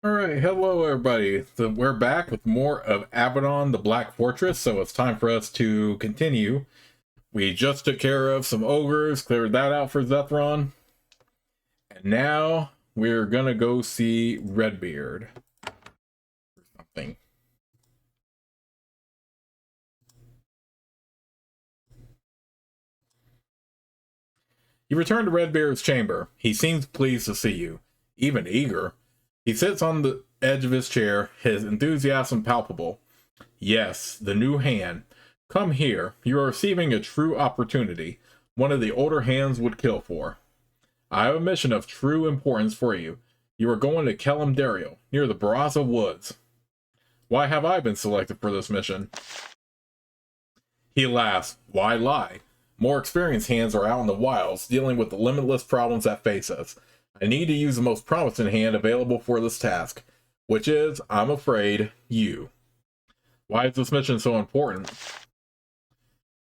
Alright, hello everybody. So we're back with more of Avadon, the Black Fortress, so it's time for us to continue. We just took care of some ogres, cleared that out for Zethron, and now we're gonna go see Redbeard. Or something. You return to Redbeard's chamber. He seems pleased to see you, even eager. He sits on the edge of his chair, his enthusiasm palpable. Yes, the new hand. Come here. You are receiving a true opportunity, one of the older hands would kill for. I have a mission of true importance for you. You are going to Kelimdario, near the Barraza Woods. Why have I been selected for this mission? He laughs. Why lie? More experienced hands are out in the wilds, dealing with the limitless problems that face us. I need to use the most promising hand available for this task, which is, I'm afraid, you. Why is this mission so important?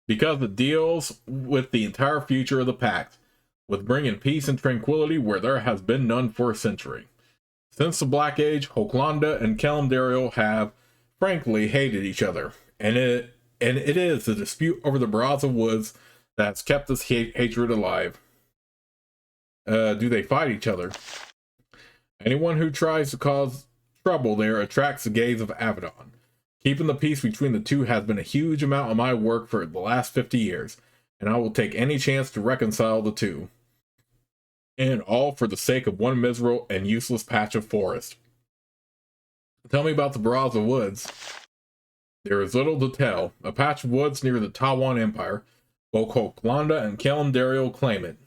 Because it deals with the entire future of the Pact, with bringing peace and tranquility where there has been none for a century. Since the Black Age, Hoklanda and Kelimdario have, frankly, hated each other, and it is the dispute over the Barraza Woods that's kept this hatred alive. Do they fight each other? Anyone who tries to cause trouble there attracts the gaze of Avadon. Keeping the peace between the two has been a huge amount of my work for the last 50 years, and I will take any chance to reconcile the two. And all for the sake of one miserable and useless patch of forest. Tell me about the Barraza Woods. There is little to tell. A patch of woods near the Tawan Empire. Both Hoklanda and Kelimdario claim it.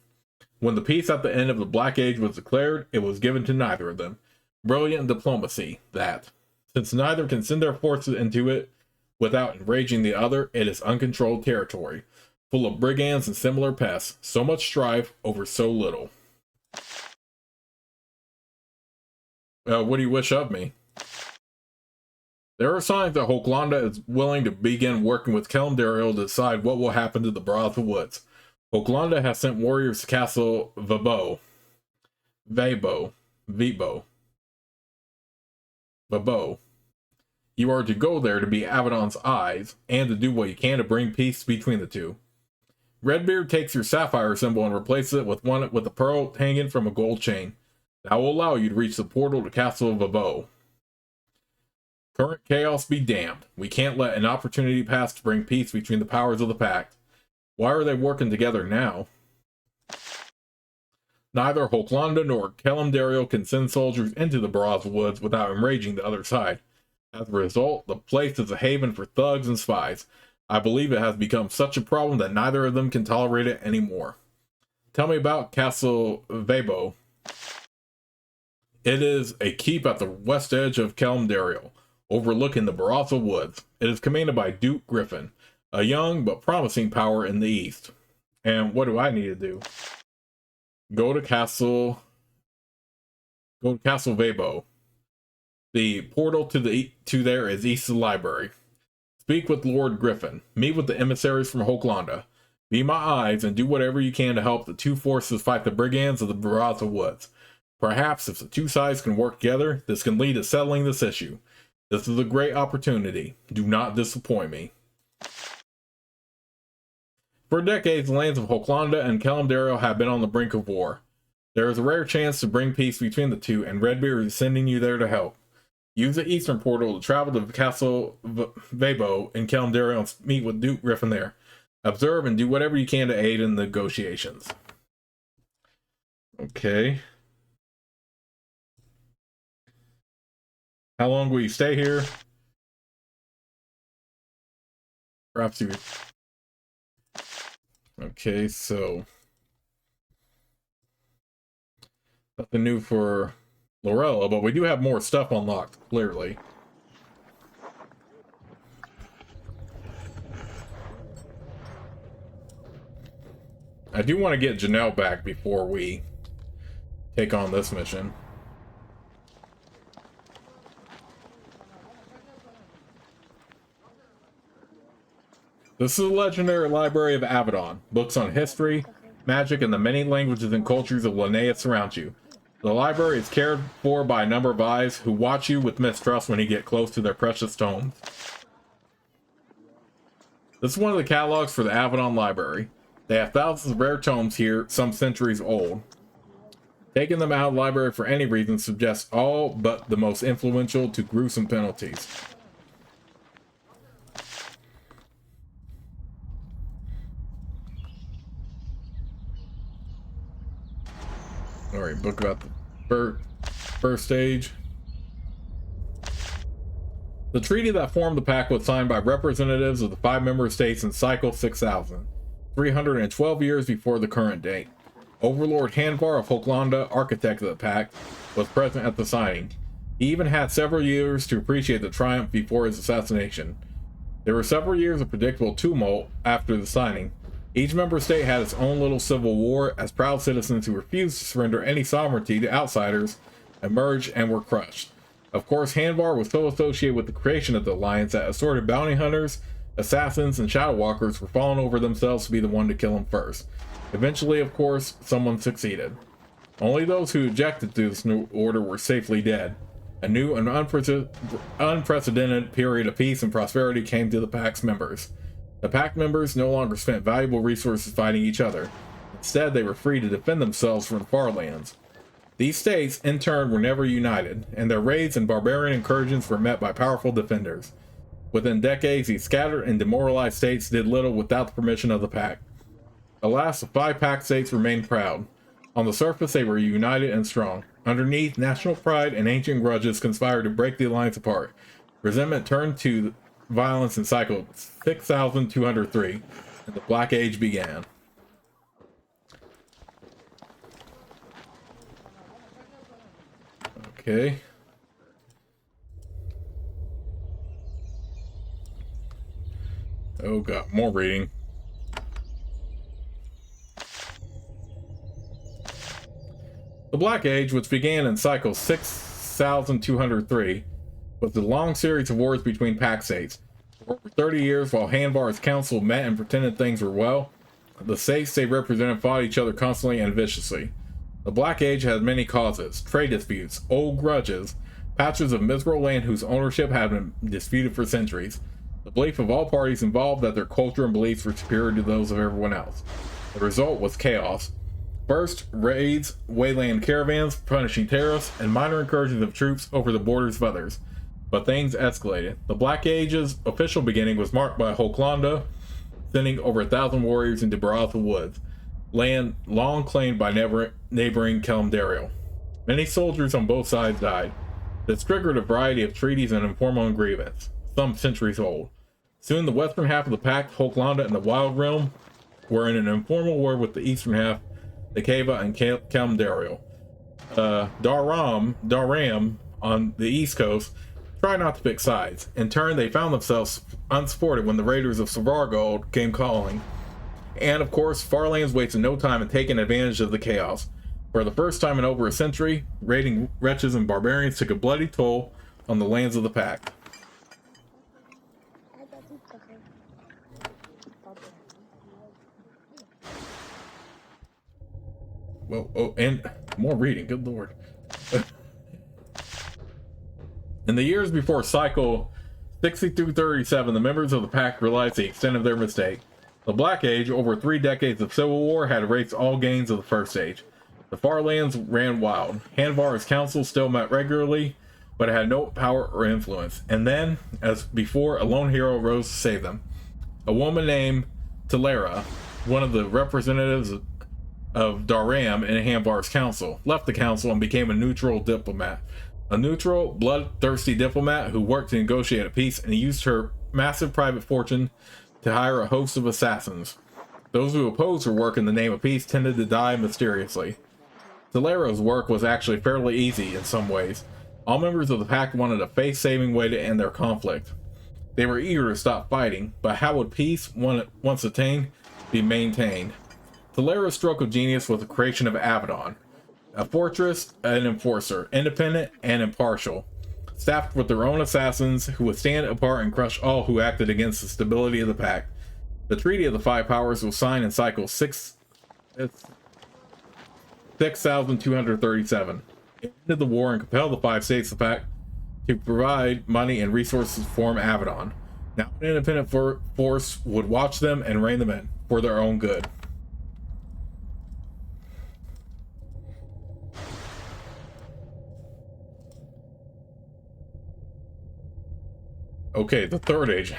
When the peace at the end of the Black Age was declared, it was given to neither of them. Brilliant diplomacy, that. Since neither can send their forces into it without enraging the other, it is uncontrolled territory, full of brigands and similar pests. So much strife over so little. What do you wish of me? There are signs that Hoklanda is willing to begin working with Kelimdario to decide what will happen to the Barraza Woods. Hoklanda has sent warriors to Castle Vabo. You are to go there to be Avadon's eyes, and to do what you can to bring peace between the two. Redbeard takes your sapphire symbol and replaces it with one with a pearl hanging from a gold chain. That will allow you to reach the portal to Castle Vabo. Current chaos be damned. We can't let an opportunity pass to bring peace between the powers of the Pact. Why are they working together now? Neither Hoklanda nor Kelimdario can send soldiers into the Barraza Woods without enraging the other side. As a result, the place is a haven for thugs and spies. I believe it has become such a problem that neither of them can tolerate it anymore. Tell me about Castle Vabo. It is a keep at the west edge of Kelimdario, overlooking the Barraza Woods. It is commanded by Duke Griffin, a young but promising power in the east. And what do I need to do? Go to Castle Vabo. The portal to there is east of the library. Speak with Lord Griffin. Meet with the emissaries from Hoklanda. Be my eyes and do whatever you can to help the two forces fight the brigands of the Barraza Woods. Perhaps if the two sides can work together, this can lead to settling this issue. This is a great opportunity. Do not disappoint me. For decades, the lands of Hoklanda and Kelimdario have been on the brink of war. There is a rare chance to bring peace between the two, and Redbeard is sending you there to help. Use the eastern portal to travel to Castle Vabo in Kelimdario and meet with Duke Griffin there. Observe and do whatever you can to aid in the negotiations. Okay. How long will you stay here? Perhaps you... Okay, so... Nothing new for Lorella, but we do have more stuff unlocked, clearly. I do want to get Jenell back before we take on this mission. This is the legendary library of Avadon. Books on history, magic, and the many languages and cultures of Linnea surround you. The library is cared for by a number of eyes who watch you with mistrust when you get close to their precious tomes. This is one of the catalogs for the Avadon library. They have thousands of rare tomes here, some centuries old. Taking them out of the library for any reason suggests all but the most influential to gruesome penalties. Alright, book about the first stage. The treaty that formed the pact was signed by representatives of the 5 member states in Cycle 6000, 312 years before the current date. Overlord Hanvar of Hoklanda, architect of the pact, was present at the signing. He even had several years to appreciate the triumph before his assassination. There were several years of predictable tumult after the signing. Each member state had its own little civil war as proud citizens who refused to surrender any sovereignty to outsiders emerged and were crushed. Of course, Hanvar was so associated with the creation of the alliance that assorted bounty hunters, assassins, and shadow walkers were falling over themselves to be the one to kill him first. Eventually, of course, someone succeeded. Only those who objected to this new order were safely dead. A new and unprecedented period of peace and prosperity came to the Pact's members. The Pact members no longer spent valuable resources fighting each other. Instead, they were free to defend themselves from the far lands. These states, in turn, were never united, and their raids and barbarian incursions were met by powerful defenders. Within decades, these scattered and demoralized states did little without the permission of the Pact. Alas, the 5 Pact states remained proud. On the surface, they were united and strong. Underneath, national pride and ancient grudges conspired to break the alliance apart. Resentment turned to violence in Cycle 6203, and the Black Age began. Okay. Oh god, more reading. The Black Age, which began in Cycle 6203, was a long series of wars between Pact states. For over 30 years, while Hanvar's council met and pretended things were well, the states they represented fought each other constantly and viciously. The Black Age had many causes: trade disputes, old grudges, patches of miserable land whose ownership had been disputed for centuries, the belief of all parties involved that their culture and beliefs were superior to those of everyone else. The result was chaos. First, raids, wayland caravans, punishing terrorists, and minor incursions of troops over the borders of others. But things escalated. The Black Age's official beginning was marked by Hoklanda sending over 1,000 warriors into Baratha Woods, land long claimed by neighboring Kalimdariel. Many soldiers on both sides died. This triggered a variety of treaties and informal agreements, some centuries old. Soon the western half of the Pact, Hoklanda, and the Wild Realm were in an informal war with the eastern half, the Keva and Kalimdariel. Daram on the east coast tried not to pick sides. In turn, they found themselves unsupported when the raiders of Savargold came calling. And of course, Farlands wasted no time in taking advantage of the chaos. For the first time in over a century, raiding wretches and barbarians took a bloody toll on the lands of the Pact. Well, oh, and more reading, good lord. In the years before Cycle 6237, the members of the Pact realized the extent of their mistake. The Black Age, over 3 decades of civil war, had erased all gains of the First Age. The far lands ran wild. Hanvar's council still met regularly, but it had no power or influence. And then, as before, a lone hero rose to save them. A woman named Talera, one of the representatives of Daram in Hanvar's council, left the council and became a neutral diplomat. A neutral, bloodthirsty diplomat who worked to negotiate a peace and used her massive private fortune to hire a host of assassins. Those who opposed her work in the name of peace tended to die mysteriously. Talera's work was actually fairly easy in some ways. All members of the Pact wanted a face-saving way to end their conflict. They were eager to stop fighting, but how would peace, once attained, be maintained? Talera's stroke of genius was the creation of Avadon, a fortress, an enforcer, independent and impartial, staffed with their own assassins who would stand apart and crush all who acted against the stability of the Pact. The Treaty of the Five Powers was signed in Cycle 6237. It ended the war and compelled the 5 states of the pact to provide money and resources to form Avadon. Now an independent force would watch them and rein them in for their own good. Okay, the Third Age.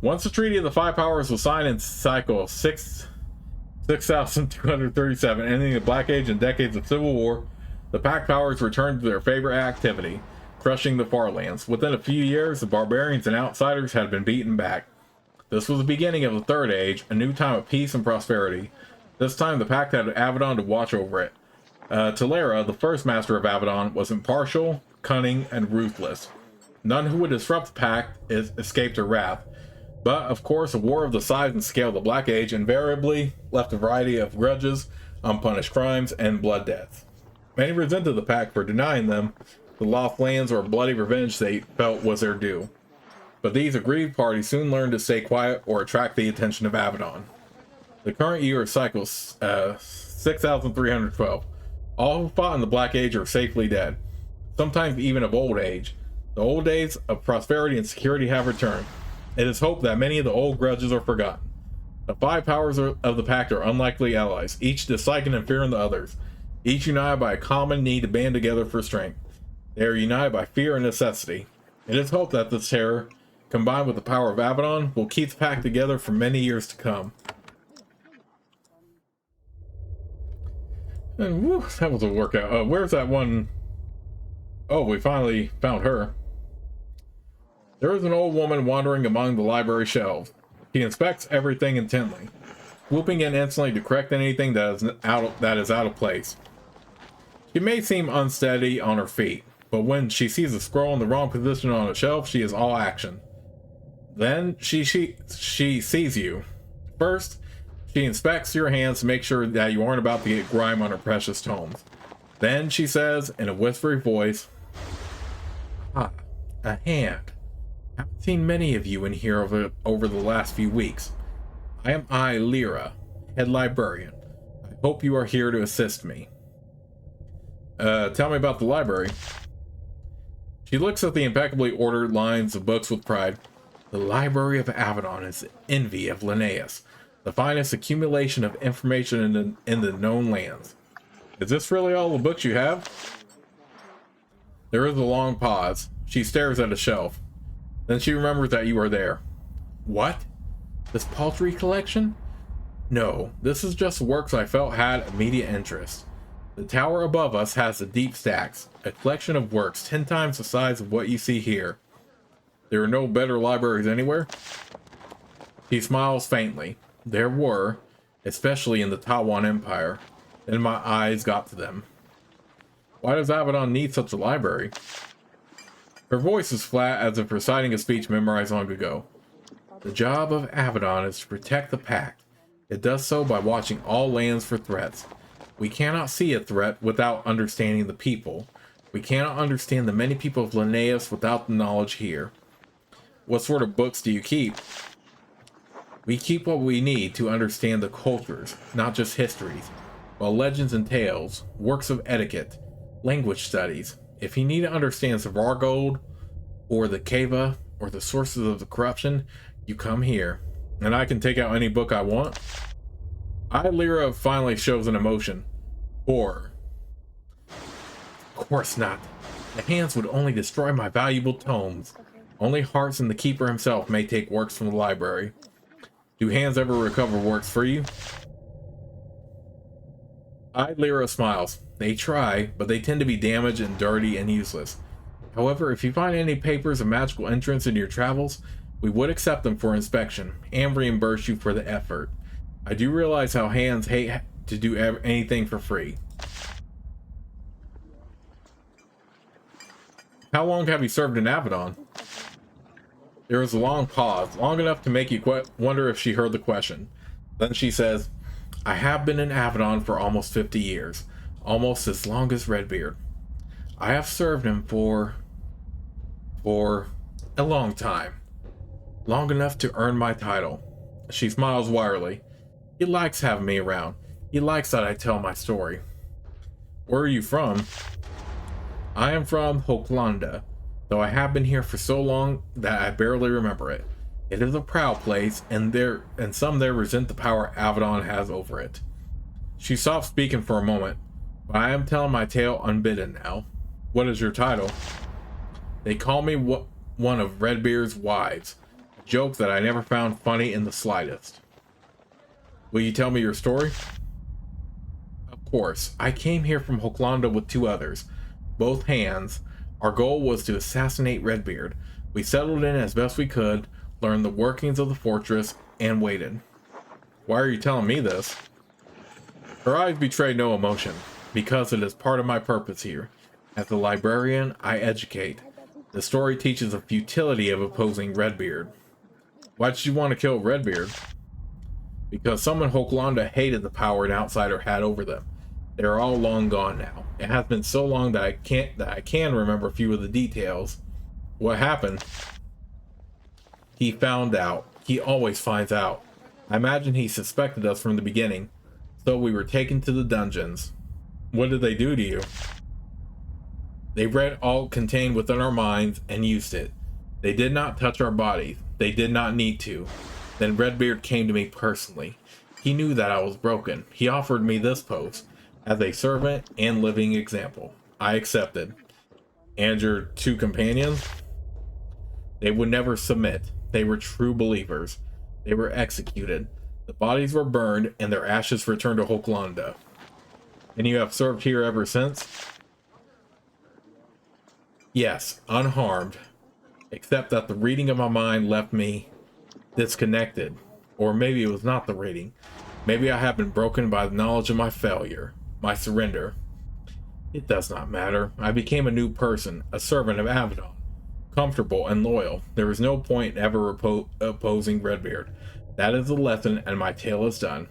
Once the Treaty of the Five Powers was signed in cycle 6237, ending the Black Age and decades of civil war, the Pact Powers returned to their favorite activity, crushing the Far Lands. Within a few years, the barbarians and outsiders had been beaten back. This was the beginning of the Third Age, a new time of peace and prosperity. This time, the Pact had Avadon to watch over it. Talera, the first master of Avadon, was impartial, cunning, and ruthless. None who would disrupt the Pact escaped her wrath. But, of course, a war of the size and scale of the Black Age invariably left a variety of grudges, unpunished crimes, and blood deaths. Many resented the Pact for denying them the lost lands or bloody revenge they felt was their due. But these aggrieved parties soon learned to stay quiet or attract the attention of Avadon. The current year of cycle 6312. All who fought in the Black Age are safely dead, sometimes even of old age. The old days of prosperity and security have returned. It is hoped that many of the old grudges are forgotten. The 5 powers of the Pact are unlikely allies, each disliking and fearing the others, each united by a common need to band together for strength. They are united by fear and necessity. It is hoped that this terror, combined with the power of Avadon, will keep the Pact together for many years to come. And whew, that was a workout. Where's that one? Oh, we finally found her. There is an old woman wandering among the library shelves. She inspects everything intently, swooping in instantly to correct anything that is out of place. She may seem unsteady on her feet, but when she sees a scroll in the wrong position on a shelf, she is all action. Then she sees you. First, she inspects your hands to make sure that you aren't about to get grime on her precious tomes. Then she says in a whispery voice, "Ah, a hand. I haven't seen many of you in here over the last few weeks. I am Lyra, head librarian. I hope you are here to assist me." Tell me about the library. She looks at the impeccably ordered lines of books with pride. The Library of Avadon is the envy of Linnaeus, the finest accumulation of information in the known lands. Is this really all the books you have? There is a long pause. She stares at a shelf. Then she remembers that you are there. What? This paltry collection? No, this is just works I felt had immediate interest. The tower above us has the deep stacks, a collection of works 10 times the size of what you see here. There are no better libraries anywhere? He smiles faintly. There were, especially in the Tawan Empire. Then my eyes got to them. Why does Avadon need such a library? Her voice is flat as if reciting a speech memorized long ago. The job of Avadon is to protect the Pact. It does so by watching all lands for threats. We cannot see a threat without understanding the people. We cannot understand the many people of Linnaeus without the knowledge here. What sort of books do you keep? We keep what we need to understand the cultures, not just histories, while legends and tales, works of etiquette, language studies. If you need to understand Savargold, or the Keva, or the sources of the corruption, you come here, and I can take out any book I want. Lyra finally shows an emotion. Horror. Of course not. The hands would only destroy my valuable tomes. Only Hearts and the Keeper himself may take works from the library. Do hands ever recover works for you? Lyra smiles. They try, but they tend to be damaged and dirty and useless. However, if you find any papers of magical entrance in your travels, we would accept them for inspection and reimburse you for the effort. I do realize how hands hate to do anything for free. How long have you served in Avadon? There is a long pause, long enough to make you wonder if she heard the question. Then she says, I have been in Avadon for almost 50 years, almost as long as Redbeard. I have served him for a long time, long enough to earn my title. She smiles wryly. He likes having me around. He likes that I tell my story. Where are you from? I am from Hoklanda, though I have been here for so long that I barely remember it. It is a proud place, and some there resent the power Avadon has over it. She stopped speaking for a moment, but I am telling my tale unbidden now. What is your title? They call me one of Redbeard's wives, a joke that I never found funny in the slightest. Will you tell me your story? Of course. I came here from Hoklanda with 2 others, both hands. Our goal was to assassinate Redbeard. We settled in as best we could, learned the workings of the fortress, and waited. Why are you telling me this? Her eyes betray no emotion, because it is part of my purpose here. As a librarian, I educate. The story teaches the futility of opposing Redbeard. Why did you want to kill Redbeard? Because someone Hoklanda hated the power an outsider had over them. They are all long gone now. It has been so long that I can remember a few of the details. What happened? He found out. He always finds out. I imagine he suspected us from the beginning. So we were taken to the dungeons. What did they do to you? They read all contained within our minds and used it. They did not touch our bodies. They did not need to. Then Redbeard came to me personally. He knew that I was broken. He offered me this post as a servant and living example. I accepted. And your 2 companions? They would never submit. They were true believers. They were executed. The bodies were burned and their ashes returned to Hoklanda. And you have served here ever since? Yes, unharmed. Except that the reading of my mind left me disconnected. Or maybe it was not the reading. Maybe I have been broken by the knowledge of my failure, my surrender. It does not matter. I became a new person, a servant of Avadon. Comfortable and loyal. There is no point in ever opposing Redbeard. That is the lesson, and my tale is done.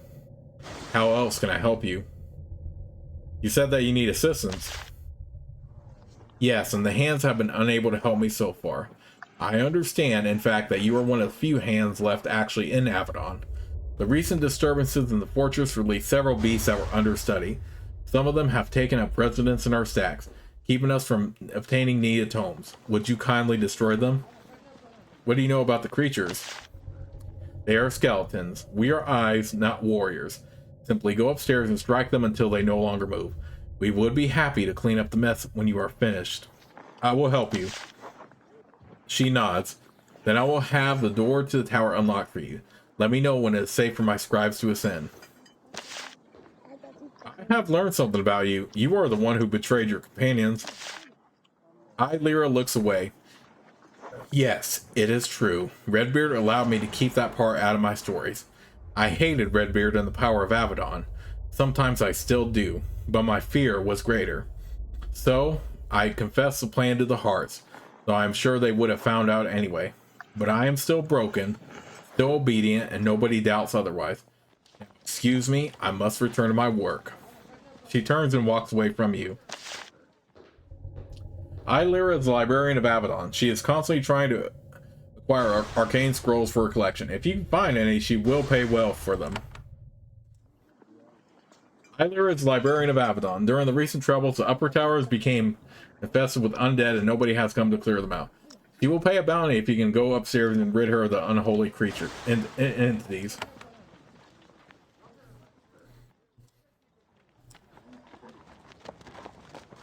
How else can I help you? You said that you need assistance. Yes, and the hands have been unable to help me so far. I understand, in fact, that you are one of the few hands left actually in Avadon. The recent disturbances in the fortress released several beasts that were under study. Some of them have taken up residence in our stacks, keeping us from obtaining needed tomes. Would you kindly destroy them? What do you know about the creatures? They are skeletons. We are eyes, not warriors. Simply go upstairs and strike them until they no longer move. We would be happy to clean up the mess when you are finished. I will help you. She nods. Then I will have the door to the tower unlocked for you. Let me know when it is safe for my scribes to ascend. I have learned something about you. You are the one who betrayed your companions. Lyra looks away. Yes, it is true. Redbeard allowed me to keep that part out of my stories. I hated Redbeard and the power of Avadon. Sometimes I still do, but my fear was greater. So, I confessed the plan to the hearts, though I am sure they would have found out anyway. But I am still broken, still obedient, and nobody doubts otherwise. Excuse me, I must return to my work. She turns and walks away from you. Lyra is the librarian of Avadon. She is constantly trying to acquire arcane scrolls for her collection. If you can find any, she will pay well for them. Lyra is the librarian of Avadon. During the recent troubles, the upper towers became infested with undead and nobody has come to clear them out. She will pay a bounty if you can go upstairs and rid her of the unholy creature entities.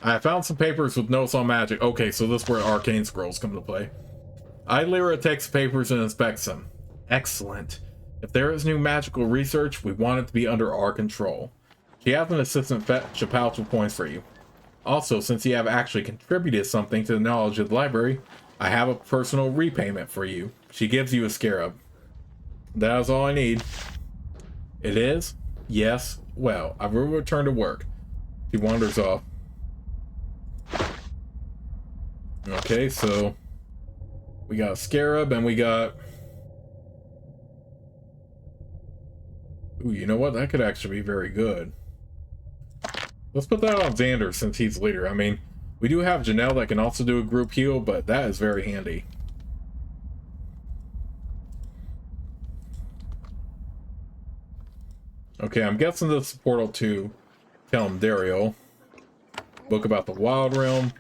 I found some papers with notes on magic. Okay, so this is where arcane scrolls come to play. Lyra takes the papers and inspects them. Excellent. If there is new magical research, we want it to be under our control. She has an assistant fetch a pouch of points for you. Also, since you have actually contributed something to the knowledge of the library, I have a personal repayment for you. She gives you a scarab. That is all I need. It is? Yes. Well, I will return to work. She wanders off. Okay, so we got a scarab and we got... Ooh, you know what? That could actually be very good. Let's put that on Xander since he's leader. I mean, we do have Jenell that can also do a group heal, but that is very handy. Okay, I'm guessing this is the portal to Telmdario. Book about the Wild Realm.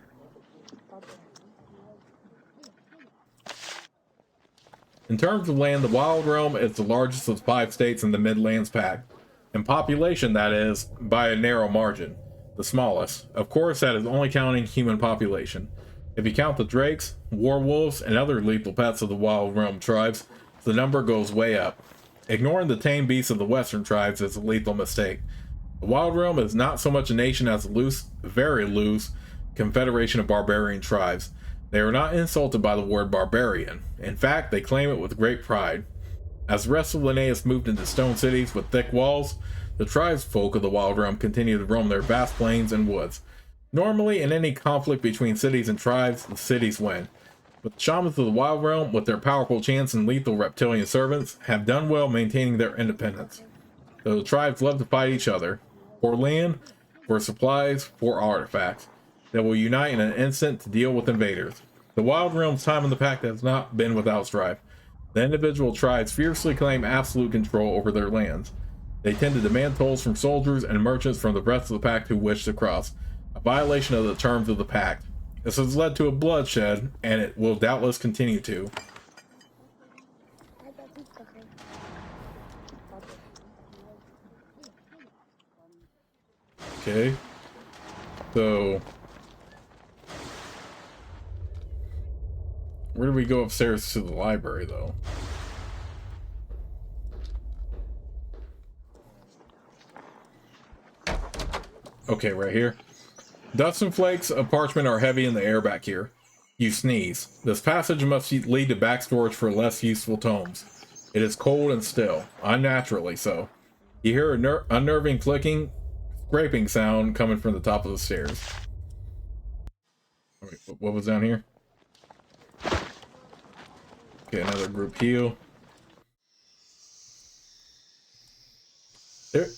In terms of land, the Wild Realm is the largest of the 5 states in the Midlands Pact. In population, that is, by a narrow margin. The smallest. Of course, that is only counting human population. If you count the drakes, werewolves, and other lethal pets of the Wild Realm tribes, the number goes way up. Ignoring the tame beasts of the western tribes is a lethal mistake. The Wild Realm is not so much a nation as a loose, very loose, confederation of barbarian tribes. They are not insulted by the word barbarian. In fact, they claim it with great pride. As the rest of Linnaeus moved into stone cities with thick walls, the tribesfolk of the Wild Realm continue to roam their vast plains and woods. Normally, in any conflict between cities and tribes, the cities win. But the shamans of the Wild Realm, with their powerful chants and lethal reptilian servants, have done well maintaining their independence. Though the tribes love to fight each other, for land, for supplies, for artifacts, they will unite in an instant to deal with invaders. The Wild Realm's time in the Pact has not been without strife. The individual tribes fiercely claim absolute control over their lands. They tend to demand tolls from soldiers and merchants from the rest of the Pact who wish to cross, a violation of the terms of the Pact. This has led to a bloodshed, and it will doubtless continue to. Okay. So, where do we go upstairs to the library, though? Okay, right here. Dust and flakes of parchment are heavy in the air back here. You sneeze. This passage must lead to back storage for less useful tomes. It is cold and still, unnaturally so. You hear a unnerving clicking, scraping sound coming from the top of the stairs. Wait, what was down here? Okay, another group heal.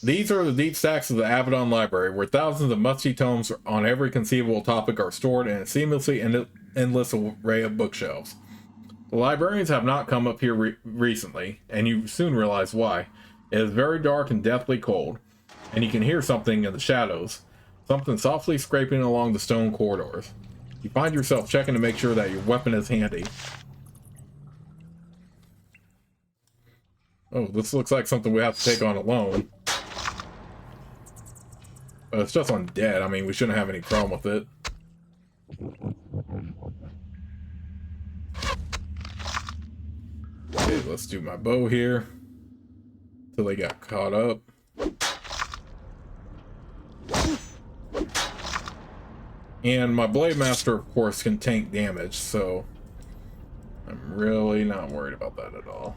These are the deep stacks of the Avadon library, where thousands of musty tomes on every conceivable topic are stored in a seamlessly endless array of bookshelves. The librarians have not come up here recently, and you soon realize why. It is very dark and deathly cold, and you can hear something in the shadows, something softly scraping along the stone corridors. You find yourself checking to make sure that your weapon is handy. Oh, this looks like something we have to take on alone. But it's just undead. I mean, we shouldn't have any problem with it. Okay, let's do my bow here. Till they got caught up. And my Blade Master, of course, can tank damage, so I'm really not worried about that at all.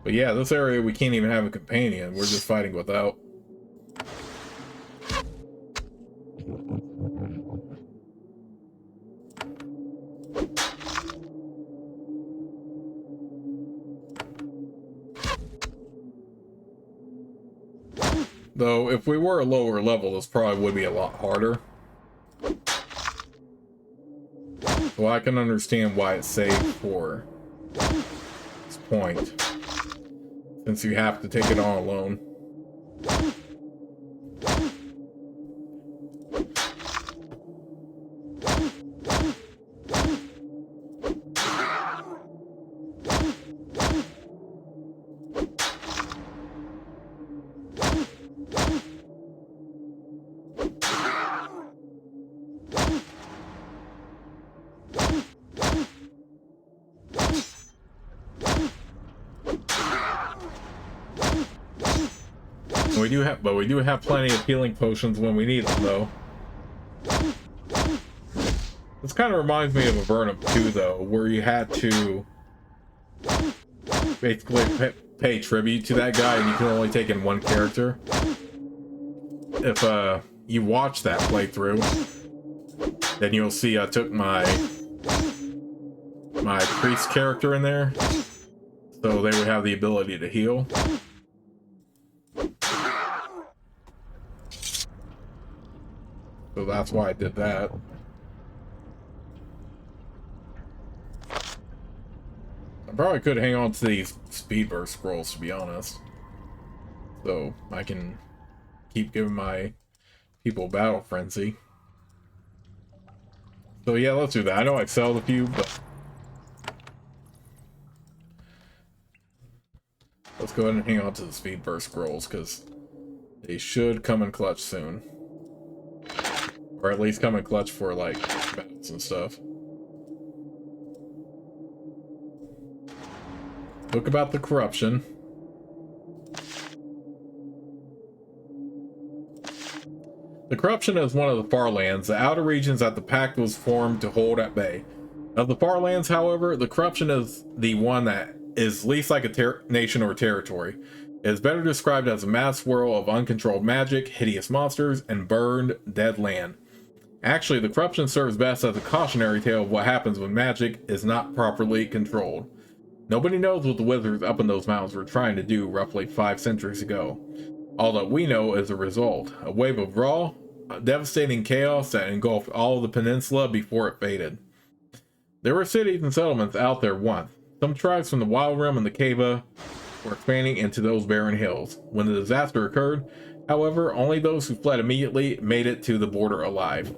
But yeah, this area we can't even have a companion. We're just fighting without. Though, if we were a lower level, this probably would be a lot harder. So I can understand why it's saved for this point. Since you have to take it on alone. We do have plenty of healing potions when we need them, though. This kind of reminds me of Avadon 2, though, where you had to basically pay tribute to that guy, and you can only take in one character. If you watch that playthrough, then you'll see I took my priest character in there, so they would have the ability to heal. So that's why I did that. I'm probably could hang on to these speed burst scrolls, to be honest. So I can keep giving my people battle frenzy. So yeah, let's do that. I know I sell a few, but let's go ahead and hang on to the speed burst scrolls, because they should come in clutch soon. Or at least come in clutch for, like, battles and stuff. Book about the corruption. The corruption is one of the far lands, the outer regions that the pact was formed to hold at bay. Of the far lands, however, the corruption is the one that is least like a nation or territory. It is better described as a mass swirl of uncontrolled magic, hideous monsters, and burned, dead land. Actually, the corruption serves best as a cautionary tale of what happens when magic is not properly controlled. Nobody knows what the wizards up in those mountains were trying to do roughly 5 centuries ago. All that we know is the result, a wave of raw, devastating chaos that engulfed all of the peninsula before it faded. There were cities and settlements out there once. Some tribes from the Wild Realm and the Cava were expanding into those barren hills. When the disaster occurred, however, only those who fled immediately made it to the border alive.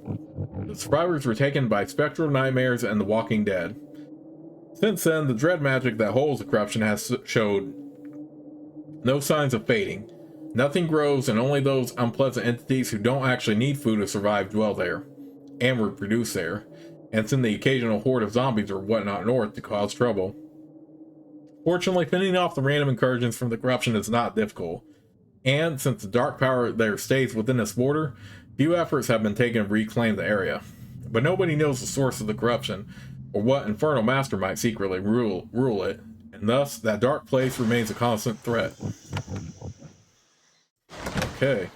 The survivors were taken by spectral nightmares and the walking dead. Since then, the dread magic that holds the corruption has showed no signs of fading. Nothing grows, and only those unpleasant entities who don't actually need food to survive dwell there, and reproduce there, and send the occasional horde of zombies or whatnot north to cause trouble. Fortunately, fending off the random incursions from the corruption is not difficult, and since the dark power there stays within this border, few efforts have been taken to reclaim the area. But nobody knows the source of the corruption, or what infernal master might secretly rule it, and thus that dark place remains a constant threat. Okay.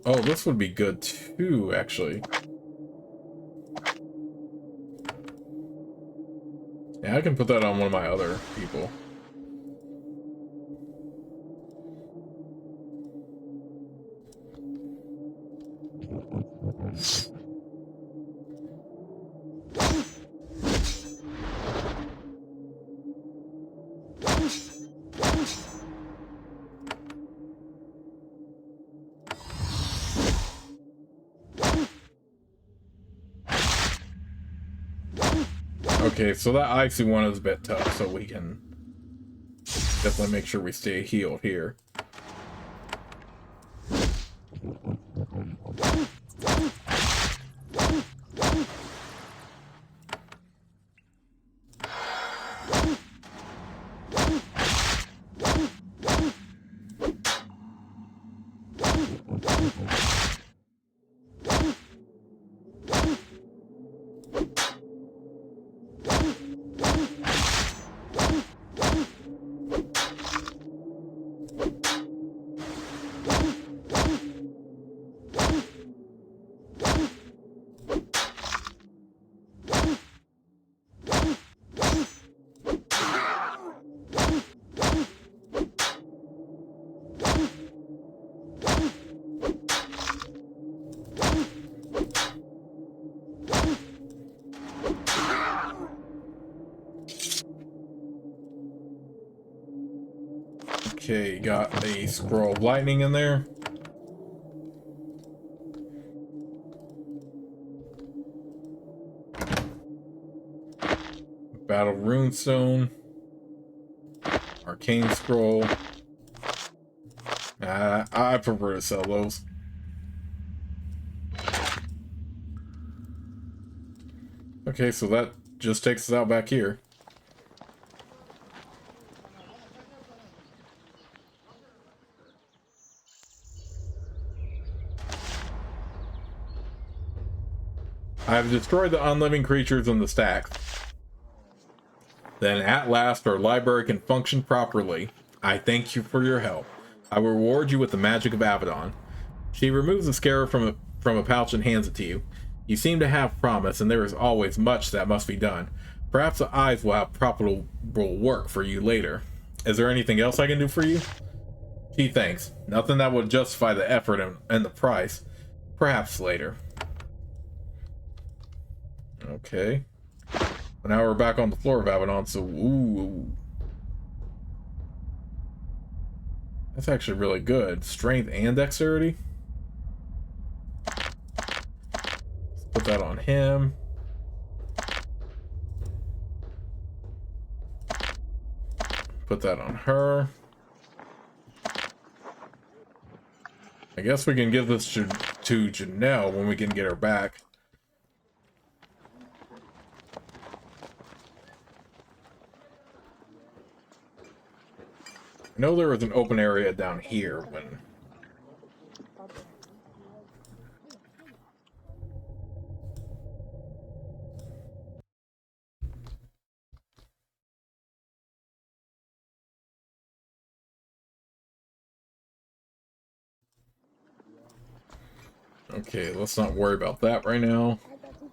Oh, this would be good too, actually. Yeah, I can put that on one of my other people. Okay, so that icy one is a bit tough, so we can definitely make sure we stay healed here. Okay, got a scroll of lightning in there. Battle runestone. Arcane scroll. I prefer to sell those. Okay, so that just takes us out back here. I have destroyed the unliving creatures in the stacks. Then at last our library can function properly. I thank you for your help. I will reward you with the magic of Avadon. She removes the scarab from a pouch and hands it to you. You seem to have promise, and there is always much that must be done. Perhaps the eyes will have profitable work for you later. Is there anything else I can do for you? She thanks. Nothing that would justify the effort and the price. Perhaps later. Okay. Now we're back on the floor of Avadon, so ooh. That's actually really good. Strength and dexterity. Let's put that on him. Put that on her. I guess we can give this to Jenell when we can get her back. I know there was an open area down here when... Okay, let's not worry about that right now.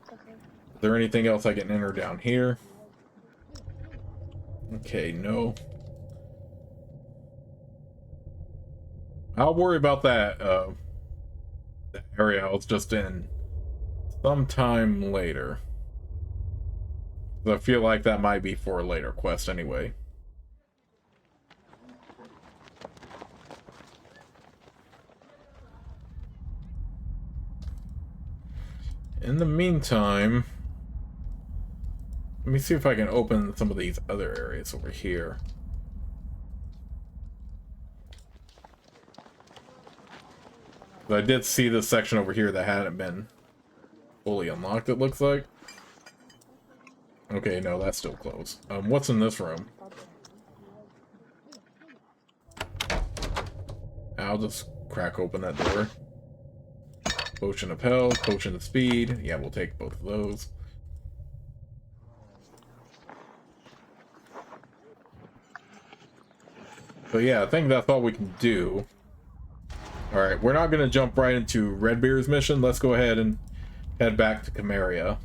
Is there anything else I can enter down here? Okay, no. I'll worry about that, the area I was just in sometime later. I feel like that might be for a later quest anyway. In the meantime, let me see if I can open some of these other areas over here. I did see this section over here that hadn't been fully unlocked, it looks like. Okay, no, that's still closed. What's in this room? I'll just crack open that door. Potion of health, potion of speed. Yeah, we'll take both of those. But yeah, I think that's all we can do. Alright, we're not going to jump right into Redbeard's mission. Let's go ahead and head back to Camaria.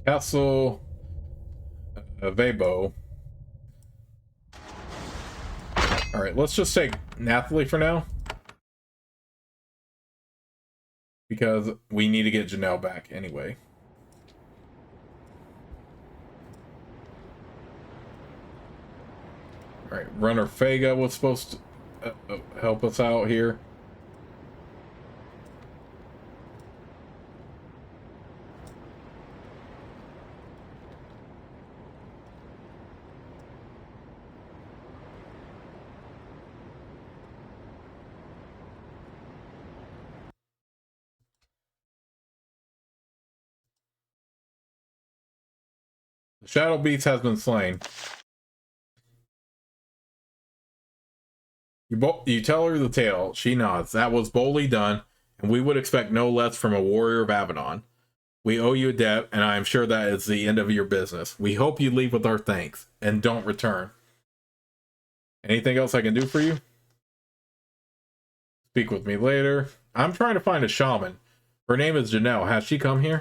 Castle Vabo. Alright, let's just take Nathalie for now. Because we need to get Jenell back anyway. Alright, Runner Fega was supposed to help us out here. The Shadow Beast has been slain. You tell her the tale. She nods. That was boldly done, and we would expect no less from a warrior of Avadon. We owe you a debt, and I am sure that is the end of your business. We hope you leave with our thanks, and don't return. Anything else I can do for you? Speak with me later. I'm trying to find a shaman. Her name is Jenell. Has she come here?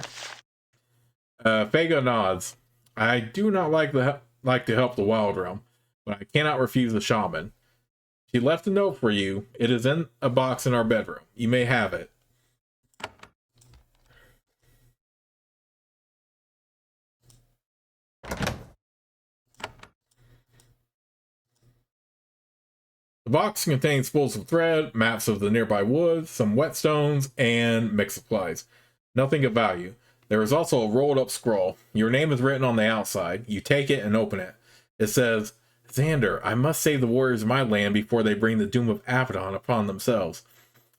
Fega nods. I do not like to help the Wild Realm, but I cannot refuse a shaman. She left a note for you. It is in a box in our bedroom. You may have it. The box contains spools of thread, maps of the nearby woods, some whetstones, and mixed supplies. Nothing of value. There is also a rolled up scroll. Your name is written on the outside. You take it and open it. It says, Xander, I must save the warriors of my land before they bring the doom of Avadon upon themselves.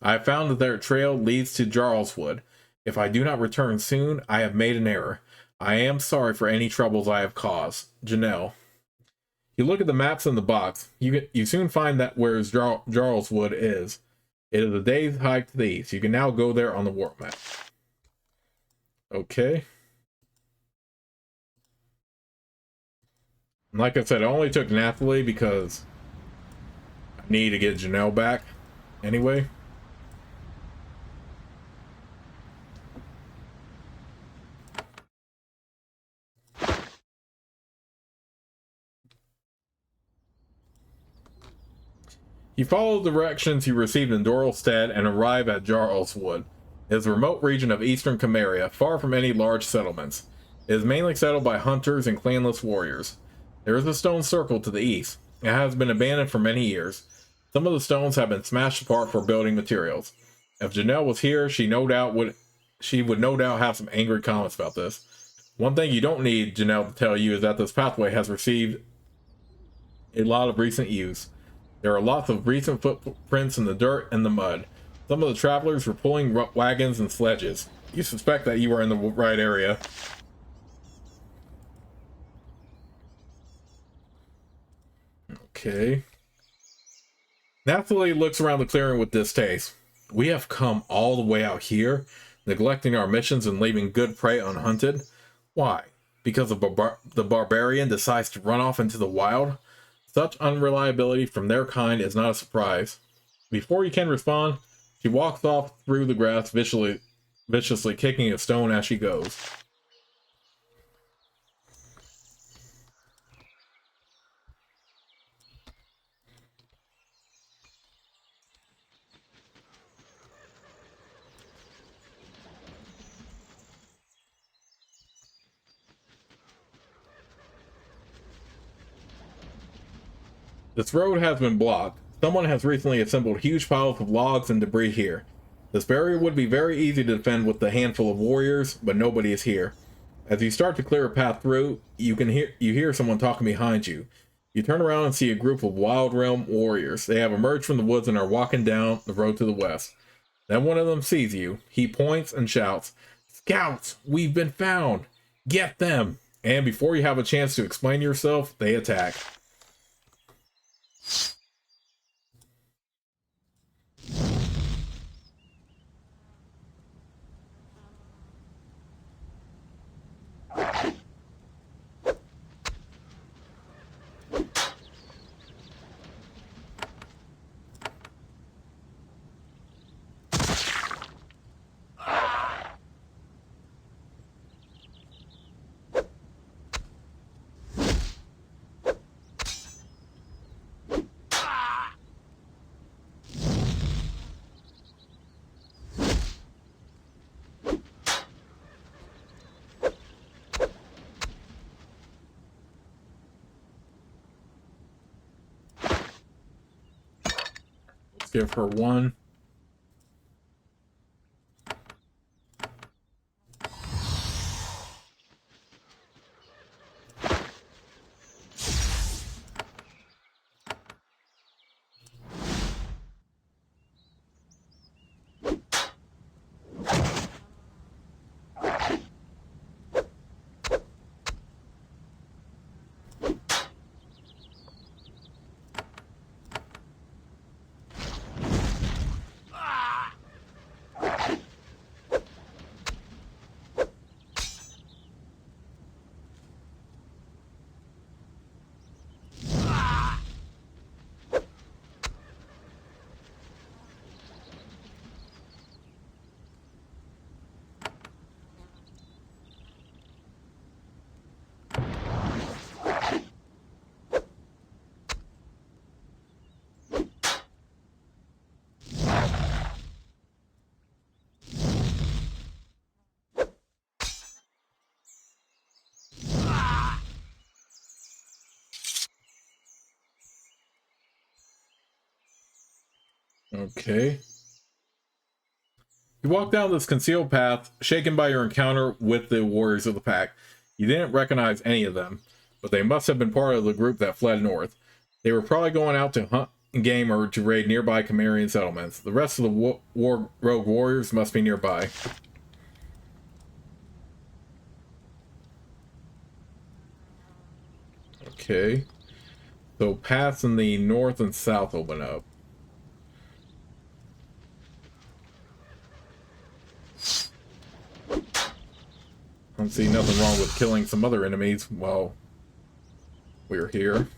I have found that their trail leads to Jarlswood. If I do not return soon, I have made an error. I am sorry for any troubles I have caused. Jenell. You look at the maps in the box. You soon find that where Jarlswood is. It is a day's hike to the east. You can now go there on the warp map. Okay. Like I said, I only took Nathalie because I need to get Jenell back anyway. You follow the directions you received in Doralstead and arrive at Jarlswood. It is a remote region of eastern Cameria, far from any large settlements. It is mainly settled by hunters and clanless warriors. There is a stone circle to the east. It has been abandoned for many years. Some of the stones have been smashed apart for building materials. If Jenell was here, she would no doubt have some angry comments about this. One thing you don't need Jenell to tell you is that this pathway has received a lot of recent use. There are lots of recent footprints in the dirt and the mud. Some of the travelers were pulling wagons and sledges. You suspect that you are in the right area. Okay. Nathalie looks around the clearing with distaste. We have come all the way out here, neglecting our missions and leaving good prey unhunted. Why? Because the barbarian decides to run off into the wild? Such unreliability from their kind is not a surprise. Before you can respond, she walks off through the grass, viciously kicking a stone as she goes. This road has been blocked. Someone has recently assembled huge piles of logs and debris here. This barrier would be very easy to defend with a handful of warriors, but nobody is here. As you start to clear a path through, you hear someone talking behind you. You turn around and see a group of Wild Realm warriors. They have emerged from the woods and are walking down the road to the west. Then one of them sees you. He points and shouts, "Scouts, we've been found! Get them!" And before you have a chance to explain yourself, they attack. Give her one. Okay. You walk down this concealed path, shaken by your encounter with the warriors of the pack. You didn't recognize any of them, but they must have been part of the group that fled north. They were probably going out to hunt game or to raid nearby Camarian settlements. The rest of the rogue warriors must be nearby. Okay. So paths in the north and south open up. I don't see nothing wrong with killing some other enemies while we're here.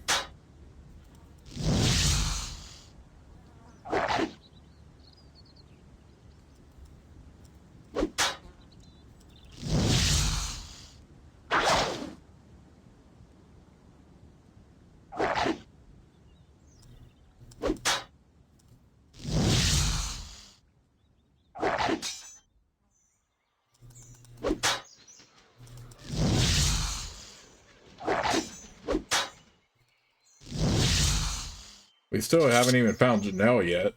We still haven't even found Jenell yet.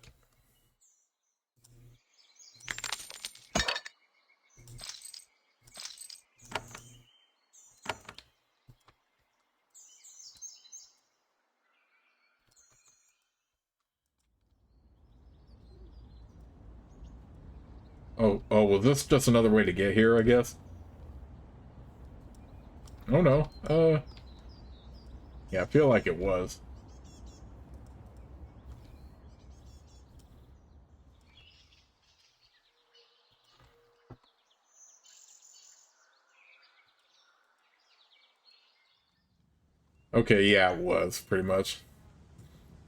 Oh, was this just another way to get here, I guess? Oh no. Yeah, I feel like it was. Okay, yeah, it was, pretty much.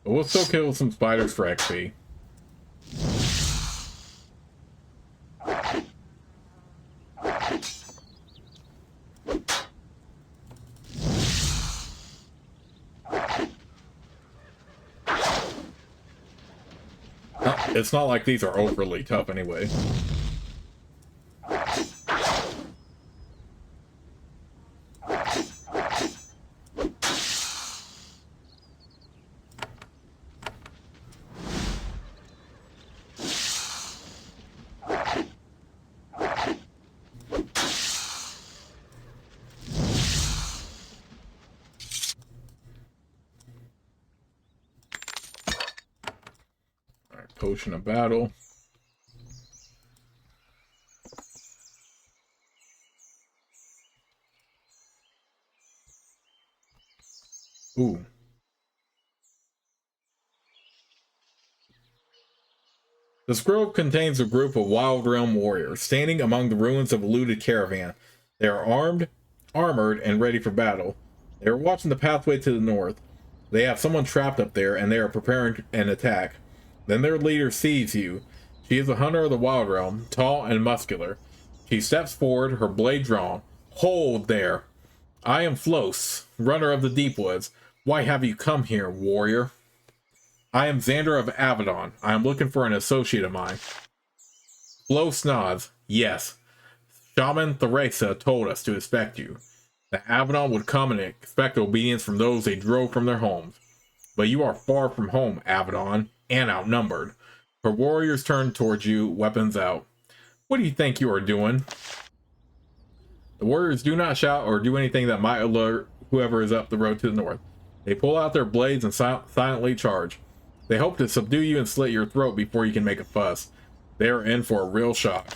But we'll still kill some spiders for XP. It's not like these are overly tough anyway. Potion of battle. Ooh. This grove contains a group of Wild Realm warriors standing among the ruins of a looted caravan. They are armored, and ready for battle. They are watching the pathway to the north. They have someone trapped up there, and they are preparing an attack. Then their leader sees you. She is a hunter of the Wild Realm, tall and muscular. She steps forward, her blade drawn. Hold there! I am Flos, runner of the Deep Woods. Why have you come here, warrior? I am Xander of Avadon. I am looking for an associate of mine. Flos nods. Yes. Shaman Theresa told us to expect you. That Avadon would come and expect obedience from those they drove from their homes. But you are far from home, Avadon, and outnumbered. Her warriors turn towards you, weapons out. What do you think you are doing? The warriors do not shout or do anything that might alert whoever is up the road to the north. They pull out their blades and silently charge. They hope to subdue you and slit your throat before you can make a fuss. They are in for a real shock.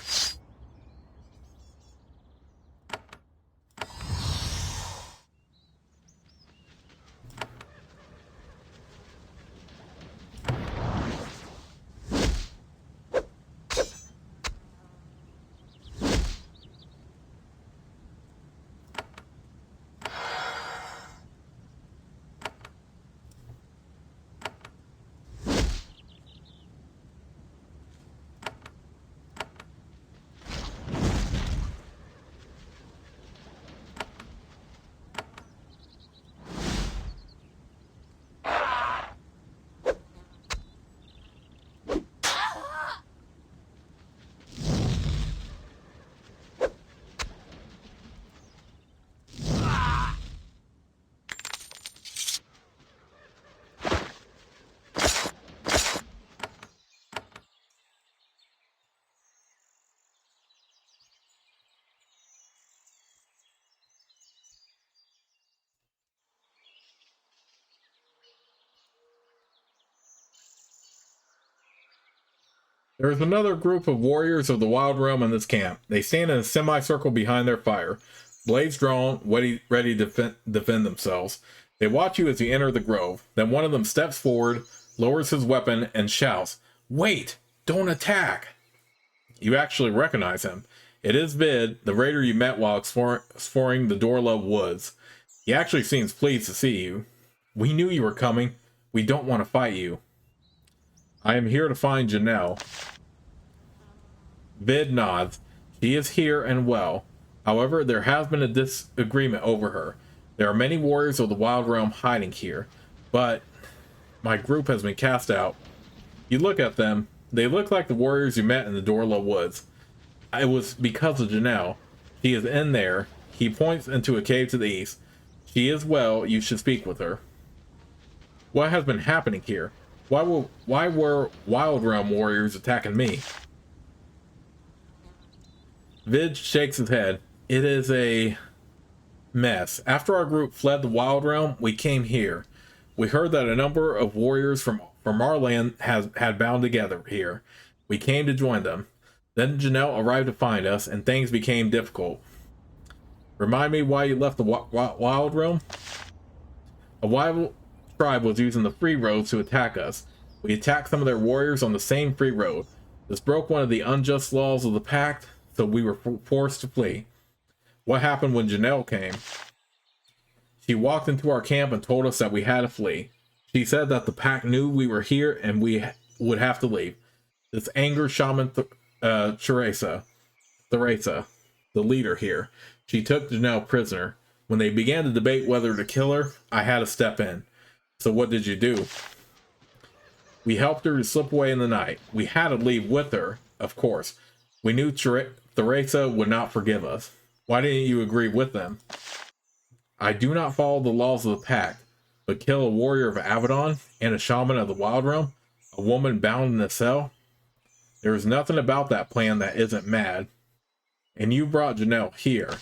There is another group of warriors of the Wild Realm in this camp. They stand in a semicircle behind their fire, blades drawn, ready to defend themselves. They watch you as you enter the grove. Then one of them steps forward, lowers his weapon, and shouts, "Wait! Don't attack!" You actually recognize him. It is Vid, the raider you met while exploring the Dorlove Woods. He actually seems pleased to see you. We knew you were coming. We don't want to fight you. I am here to find Jenell. Vid nods. She is here and well. However, there has been a disagreement over her. There are many warriors of the Wild Realm hiding here, but my group has been cast out. You look at them. They look like the warriors you met in the Dorla Woods. It was because of Jenell. She is in there. He points into a cave to the east. She is well. You should speak with her. What has been happening here? Why were Wild Realm warriors attacking me? Vid shakes his head. It is a mess. After our group fled the Wild Realm, we came here. We heard that a number of warriors from our land had bound together here. We came to join them. Then Jenell arrived to find us, and things became difficult. Remind me why you left the Wild Realm? A rival tribe was using the free roads to attack us. We attacked some of their warriors on the same free road. This broke one of the unjust laws of the pact, so we were forced to flee. What happened when Jenell came? She walked into our camp and told us that we had to flee. She said that the pack knew we were here and we would have to leave. This angered Shaman Theresa, the leader here. She took Jenell prisoner. When they began to debate whether to kill her, I had to step in. So what did you do? We helped her to slip away in the night. We had to leave with her, of course. We knew Theresa would not forgive us. Why didn't you agree with them? I do not follow the laws of the pact, but kill a warrior of Avadon and a shaman of the Wild Realm, a woman bound in a cell? There is nothing about that plan that isn't mad. And you brought Jenell here.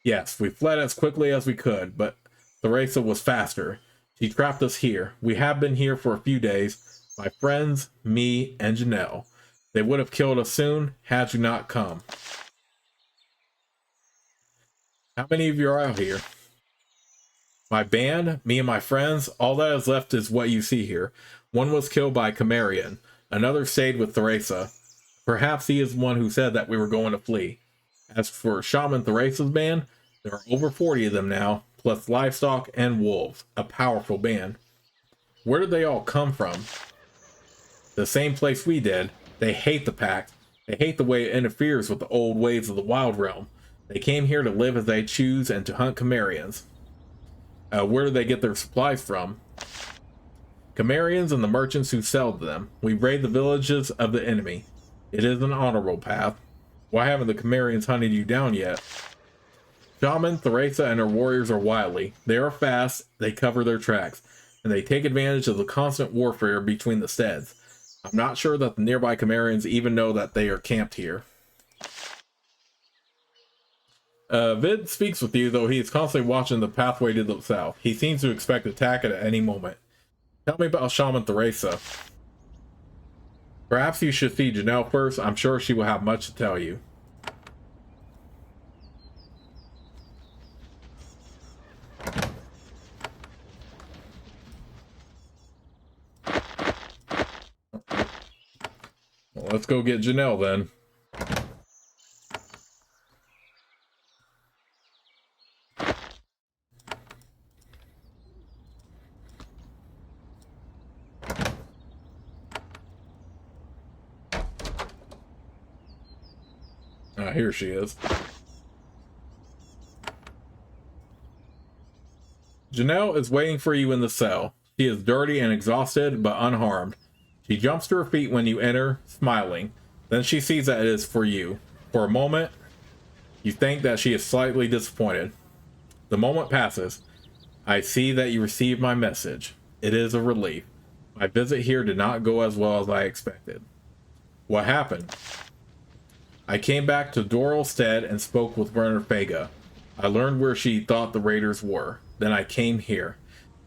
Yes, we fled as quickly as we could, but Theresa was faster. She trapped us here. We have been here for a few days. My friends, me, and Jenell. They would have killed us soon had you not come. How many of you are out here? My band, me and my friends, all that is left is what you see here. One was killed by Cimmerian. Another stayed with Theresa. Perhaps he is the one who said that we were going to flee. As for Shaman Theresa's band, there are over 40 of them now, plus livestock and wolves. A powerful band. Where did they all come from? The same place we did. They hate the pact. They hate the way it interferes with the old ways of the Wild Realm. They came here to live as they choose and to hunt Cimmerians. Where do they get their supplies from? Cimmerians and the merchants who sell to them. We raid the villages of the enemy. It is an honorable path. Why haven't the Cimmerians hunted you down yet? Shaman, Theresa, and her warriors are wily. They are fast, they cover their tracks, and they take advantage of the constant warfare between the steads. I'm not sure that the nearby Cimmerians even know that they are camped here. Vid speaks with you, though he is constantly watching the pathway to the south. He seems to expect attack at any moment. Tell me about Shaman Theresa. Perhaps you should see Jenell first. I'm sure she will have much to tell you. Well, let's go get Jenell then. Here she is. Jenell is waiting for you in the cell. She is dirty and exhausted, but unharmed. She jumps to her feet when you enter, smiling. Then she sees that it is for you. For a moment, you think that she is slightly disappointed. The moment passes. I see that you received my message. It is a relief. My visit here did not go as well as I expected. What happened? I came back to Doral Stead and spoke with Werner Fega. I learned where she thought the raiders were. Then I came here.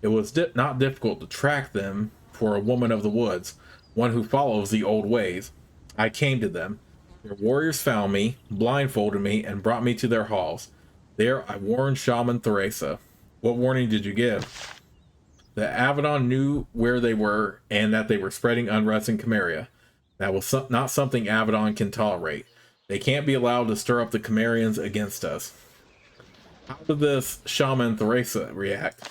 It was not difficult to track them for a woman of the woods, one who follows the old ways. I came to them. Their warriors found me, blindfolded me, and brought me to their halls. There I warned Shaman Theresa. What warning did you give? The Avadon knew where they were and that they were spreading unrest in Cimmeria. That was not something Avadon can tolerate. They can't be allowed to stir up the Cimmerians against us. How did this Shaman Theresa react?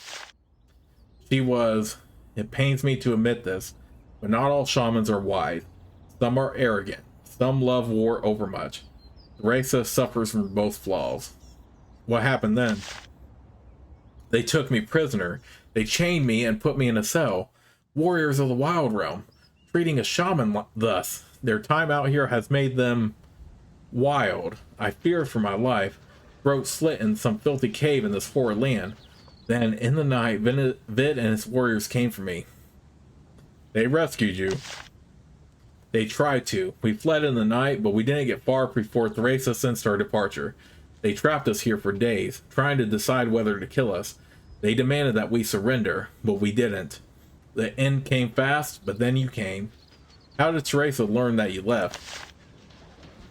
It pains me to admit this, but not all shamans are wise. Some are arrogant. Some love war overmuch. Theresa suffers from both flaws. What happened then? They took me prisoner. They chained me and put me in a cell. Warriors of the Wild Realm. Treating a shaman thus. Their time out here has made them wild. I feared for my life. Throat slit in some filthy cave in this foreign land. Then, in the night, Vid and his warriors came for me. They rescued you. They tried to. We fled in the night, but we didn't get far before Theresa sensed our departure. They trapped us here for days, trying to decide whether to kill us. They demanded that we surrender, but we didn't. The end came fast, but then you came. How did Theresa learn that you left?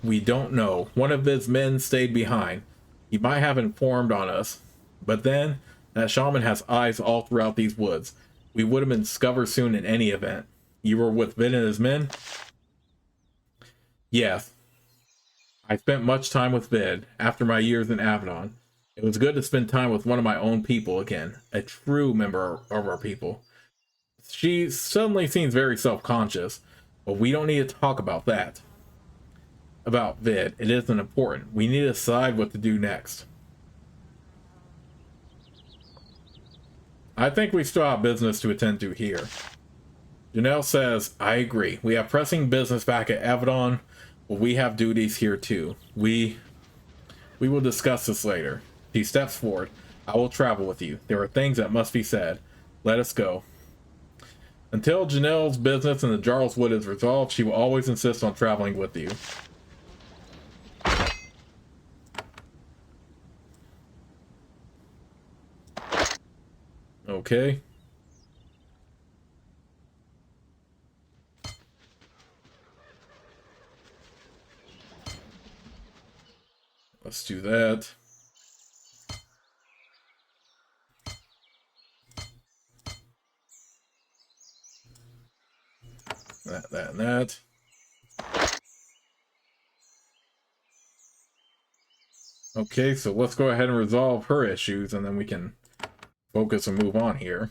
We don't know. One of his men stayed behind. He might have informed on us. But then, that shaman has eyes all throughout these woods. We would have been discovered soon in any event. You were with Vid and his men? Yes. I spent much time with Vid after my years in Avadon. It was good to spend time with one of my own people again, a true member of our people. She suddenly seems very self-conscious, but we don't need to talk about that. About Vid, it isn't important. We need to decide what to do next. I think we still have business to attend to here. Jenell says, I agree. We have pressing business back at Avadon, but we have duties here too. We will discuss this later. He steps forward. I will travel with you. There are things that must be said. Let us go. Until Jenell's business in the Jarl's Wood is resolved, she will always insist on traveling with you. Okay. Let's do that. That, and that. Okay, so let's go ahead and resolve her issues, and then we can focus and move on here.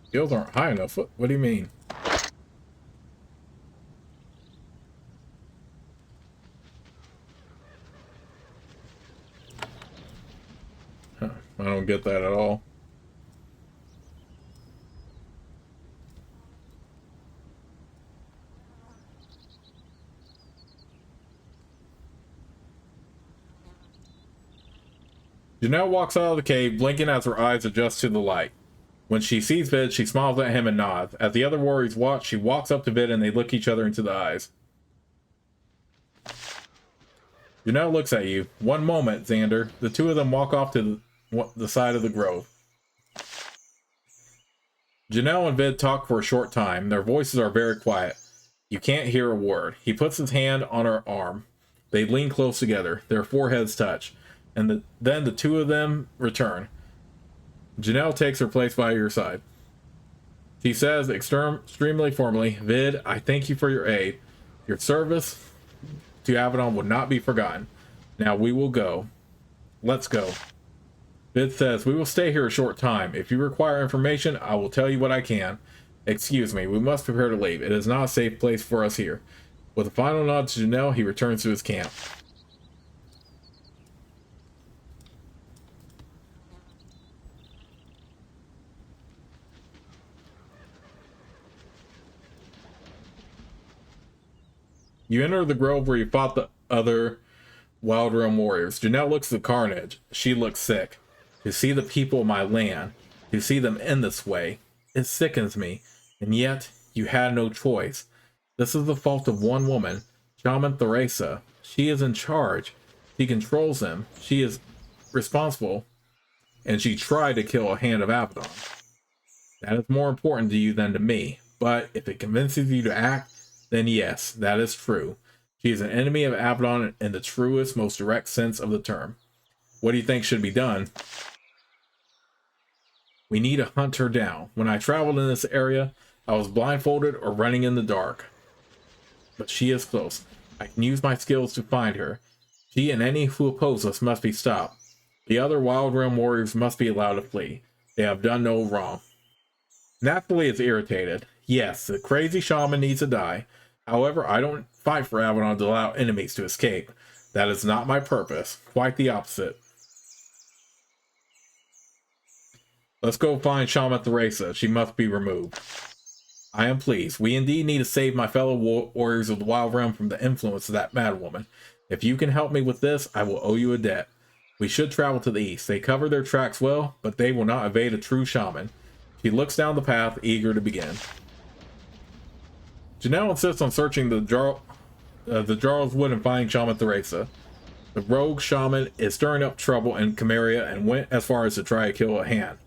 Skills aren't high enough. What do you mean? Huh, I don't get that at all. Jenell walks out of the cave, blinking as her eyes adjust to the light. When she sees Vid, she smiles at him and nods. As the other warriors watch, she walks up to Vid and they look each other into the eyes. Jenell looks at you. One moment, Xander. The two of them walk off to the side of the grove. Jenell and Vid talk for a short time. Their voices are very quiet. You can't hear a word. He puts his hand on her arm. They lean close together. Their foreheads touch. And then the two of them return. Jenell takes her place by your side. She says extremely formally, Vid, I thank you for your aid. Your service to Avadon will not be forgotten. Now we will go. Let's go. Vid says, we will stay here a short time. If you require information, I will tell you what I can. Excuse me, we must prepare to leave. It is not a safe place for us here. With a final nod to Jenell, he returns to his camp. You enter the grove where you fought the other Wild Realm warriors. Jenell looks at the carnage. She looks sick. To see the people of my land, to see them in this way, it sickens me. And yet, you had no choice. This is the fault of one woman, Shaman Theresa. She is in charge. She controls them. She is responsible. And she tried to kill a hand of Avadon. That is more important to you than to me. But if it convinces you to act, then yes, that is true. She is an enemy of Avadon in the truest, most direct sense of the term. What do you think should be done? We need to hunt her down. When I traveled in this area, I was blindfolded or running in the dark. But she is close. I can use my skills to find her. She and any who oppose us must be stopped. The other Wild Realm warriors must be allowed to flee. They have done no wrong. Naphtali is irritated. Yes, the crazy shaman needs to die. However, I don't fight for Avadon to allow enemies to escape. That is not my purpose. Quite the opposite. Let's go find Shaman Theresa. She must be removed. I am pleased. We indeed need to save my fellow warriors of the Wild Realm from the influence of that mad woman. If you can help me with this, I will owe you a debt. We should travel to the east. They cover their tracks well, but they will not evade a true shaman. She looks down the path, eager to begin. Jenell insists on searching the Jarl's Wood and finding Shaman Theresa. The rogue shaman is stirring up trouble in Camarilla and went as far as to try to kill a hand.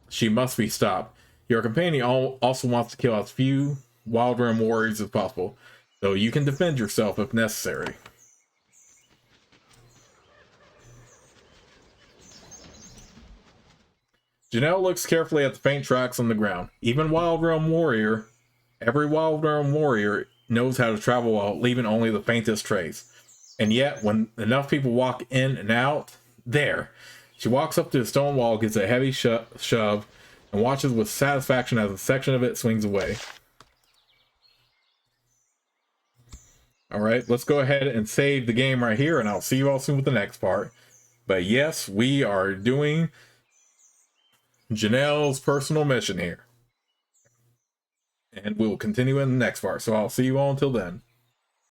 She must be stopped. Your companion also wants to kill as few Wild Realm warriors as possible, though you can defend yourself if necessary. Jenell looks carefully at the faint tracks on the ground. Every Wild Realm warrior knows how to travel while leaving only the faintest trace. And yet, when enough people walk in and out, there. She walks up to the stone wall, gives a heavy shove, and watches with satisfaction as a section of it swings away. Alright, let's go ahead and save the game right here, and I'll see you all soon with the next part. But yes, we are doing Jenell's personal mission here. And we'll continue in the next part, so I'll see you all until then.